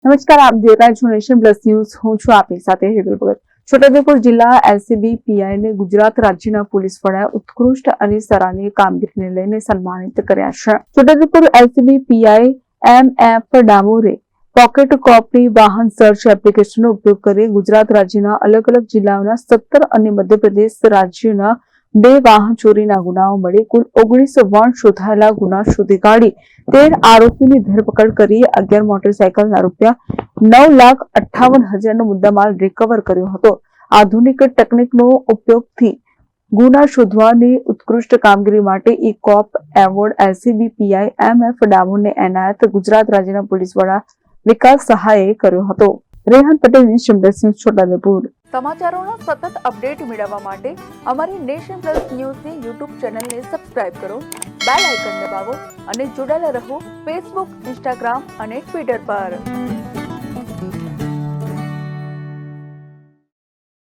નમસ્કાર, આપ જોઈ રહ્યા છો નેશન પ્લસ ન્યૂઝ. હું છું આપની સાથે હેતલ ભગત. છોટાઉદેપુર જિલ્લા એલસીબી પીઆઈને ગુજરાત રાજ્યના પોલીસ વડાએ ઉત્કૃષ્ટ અને સરાહનીય કામગીરીને લઈને સન્માનિત કર્યા છે. Chhota Udepur LCB PI MF. ડામોરે પોકેટ કોપની વાહન સર્ચ એપ્લિકેશનનો ઉપયોગ કરી ગુજરાત રાજ્યના અલગ અલગ જિલ્લાઓના 17 અને મધ્યપ્રદેશ રાજ્યના 2 વાહન ચોરીના ગુનાઓ મળી કુલ 19 વણ શોધાયેલા ગુના શોધી કાઢી 13 આરોપીની ધરપકડ કરી 11 મોટરસાયકલના ₹9,58,000નો મુદ્દામાલ રિકવર કર્યો હતો. આધુનિક તકનીકનો ઉપયોગથી ગુના શોધવાની ઉત્કૃષ્ટ કામગીરી માટે e cop award LCB PI MF. ડામોરને એનાયત ગુજરાત રાજ્યના પોલીસ વડા વિકાસ સહાયે કર્યો હતો. Rehan Patel, nation plus news, Chhota Udepur. સમાચારોના સતત અપડેટ મેળવવા માટે અમારી નેશન પ્લસ ન્યૂઝની યુટ્યુબ ચેનલને સબસ્ક્રાઇબ કરો, બેલ આઇકન દબાવો અને જોડાયેલા રહો ફેસબુક, ઇન્સ્ટાગ્રામ અને ટ્વિટર પર.